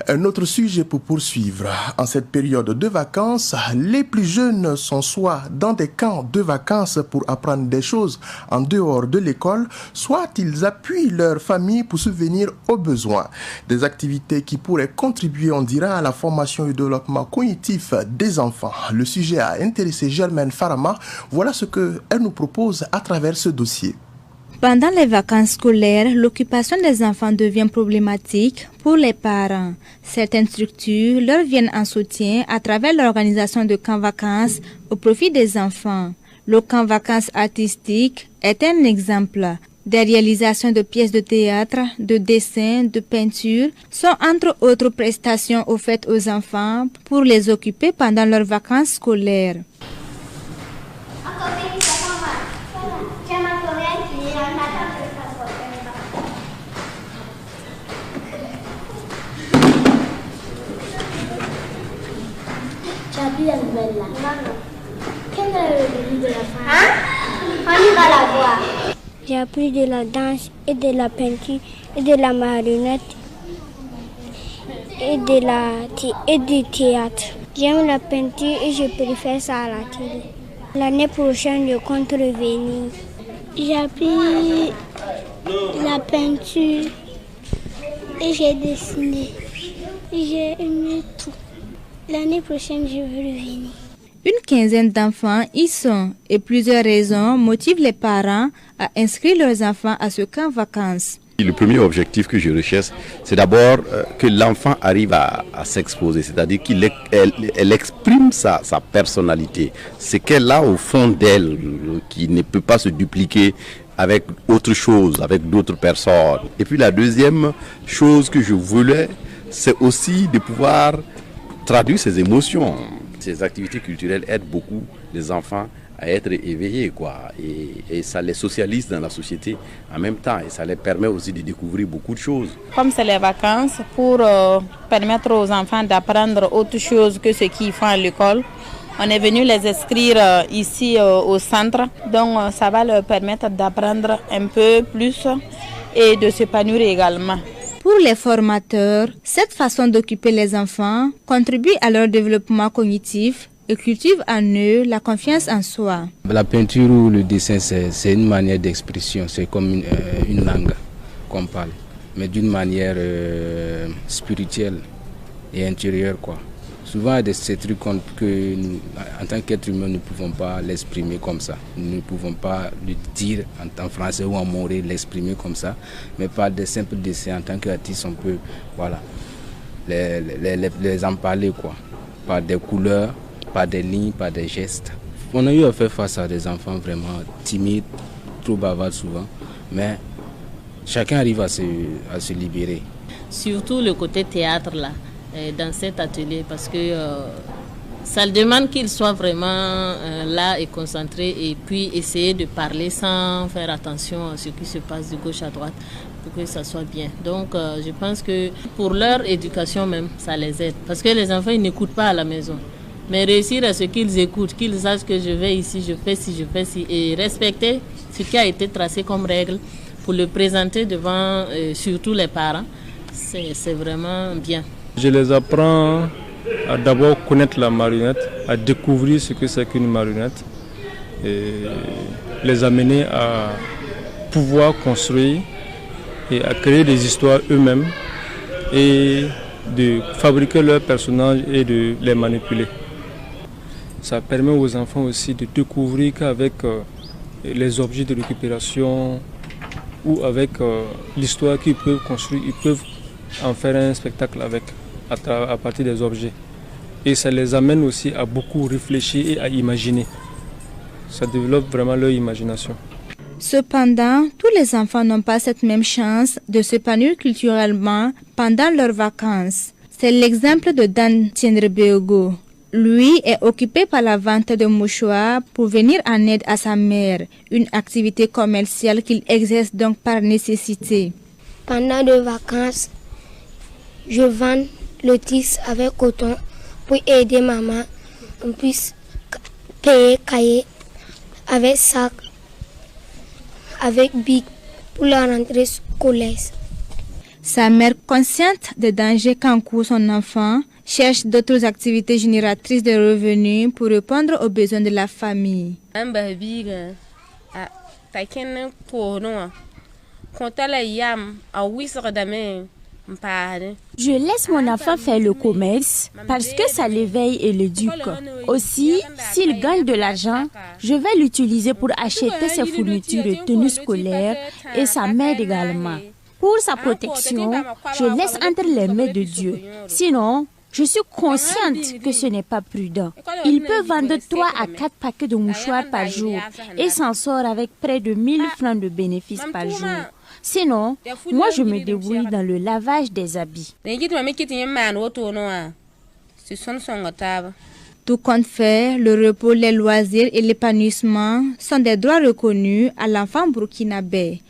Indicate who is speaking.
Speaker 1: Un autre sujet pour poursuivre. En cette période de vacances, les plus jeunes sont soit dans des camps de vacances pour apprendre des choses en dehors de l'école, soit ils appuient leur famille pour subvenir aux besoins. Des activités qui pourraient contribuer, on dira, à la formation et au développement cognitif des enfants. Le sujet a intéressé Germaine Farama. Voilà ce qu'elle nous propose à travers ce dossier.
Speaker 2: Pendant les vacances scolaires, l'occupation des enfants devient problématique pour les parents. Certaines structures leur viennent en soutien à travers l'organisation de camps vacances au profit des enfants. Le camp vacances artistique est un exemple. Des réalisations de pièces de théâtre, de dessin, de peinture sont entre autres prestations offertes aux enfants pour les occuper pendant leurs vacances scolaires.
Speaker 3: J'ai appris la nouvelle là. Quel est le début de la fin? On va la voir. J'ai appris de la danse et de la peinture et de la marionnette et du théâtre. J'aime la peinture et je préfère ça à la télé. L'année prochaine, je compte revenir. J'ai appris la peinture et j'ai dessiné. J'ai aimé tout. L'année prochaine, je veux revenir.
Speaker 2: Une quinzaine d'enfants y sont et plusieurs raisons motivent les parents à inscrire leurs enfants à ce camp vacances.
Speaker 4: Le premier objectif que je recherche, c'est d'abord que l'enfant arrive à s'exposer, c'est-à-dire qu'elle exprime sa personnalité. C'est qu'elle a au fond d'elle qui ne peut pas se dupliquer avec autre chose, avec d'autres personnes. Et puis la deuxième chose que je voulais, c'est aussi de pouvoir traduire ses émotions. Ces activités culturelles aident beaucoup les enfants à être éveillés, et ça les socialise dans la société en même temps et ça les permet aussi de découvrir beaucoup de choses.
Speaker 5: Comme c'est les vacances, pour permettre aux enfants d'apprendre autre chose que ce qu'ils font à l'école, on est venu les inscrire ici au centre, donc ça va leur permettre d'apprendre un peu plus et de s'épanouir également.
Speaker 2: Pour les formateurs, cette façon d'occuper les enfants contribue à leur développement cognitif et cultive en eux la confiance en soi.
Speaker 6: La peinture ou le dessin, c'est une manière d'expression, c'est comme une langue qu'on parle, mais d'une manière spirituelle et intérieure, Souvent, il y a ces trucs que nous, en tant qu'être humain, nous ne pouvons pas l'exprimer comme ça. Nous ne pouvons pas le dire en français ou en moré, l'exprimer comme ça. Mais par des simples dessins, en tant qu'artiste, on peut les en parler, par des couleurs, par des lignes, par des gestes. On a eu à faire face à des enfants vraiment timides, trop bavards souvent. Mais chacun arrive à se libérer.
Speaker 7: Surtout le côté théâtre là. Dans cet atelier parce que ça demande qu'il soit vraiment là et concentré et puis essayer de parler sans faire attention à ce qui se passe de gauche à droite pour que ça soit bien. Donc je pense que pour leur éducation même, ça les aide parce que les enfants ils n'écoutent pas à la maison. Mais réussir à ce qu'ils écoutent, qu'ils sachent que je vais ici, je fais ci et respecter ce qui a été tracé comme règle pour le présenter devant surtout les parents, c'est vraiment bien.
Speaker 8: Je les apprends à d'abord connaître la marionnette, à découvrir ce que c'est qu'une marionnette et les amener à pouvoir construire et à créer des histoires eux-mêmes et de fabriquer leurs personnages et de les manipuler. Ça permet aux enfants aussi de découvrir qu'avec les objets de récupération ou avec l'histoire qu'ils peuvent construire, ils peuvent en faire un spectacle à partir des objets. Et ça les amène aussi à beaucoup réfléchir et à imaginer. Ça développe vraiment leur imagination.
Speaker 2: Cependant, tous les enfants n'ont pas cette même chance de s'épanouir culturellement pendant leurs vacances. C'est l'exemple de Dan Tiendrebeogo. Lui est occupé par la vente de mouchoirs pour venir en aide à sa mère, une activité commerciale qu'il exerce donc par nécessité.
Speaker 3: Pendant les vacances, je vends le tissu avec coton pour aider maman. On puisse payer cahier avec sac, avec bic pour la rentrée scolaire.
Speaker 2: Sa mère, consciente des dangers qu'encourt son enfant, cherche d'autres activités génératrices de revenus pour répondre aux besoins de la famille.
Speaker 9: Je laisse mon enfant faire le commerce parce que ça l'éveille et l'éduque. Aussi, s'il gagne de l'argent, je vais l'utiliser pour acheter ses fournitures de tenue scolaire et sa mère également. Pour sa protection, je laisse entre les mains de Dieu. Sinon, je suis consciente que ce n'est pas prudent. Il peut vendre 3 à 4 paquets de mouchoirs par jour et s'en sort avec près de 1000 francs de bénéfices par jour. Sinon, moi je me débrouille dans le lavage des habits.
Speaker 2: Tout compte fait, le repos, les loisirs et l'épanouissement sont des droits reconnus à l'enfant burkinabé.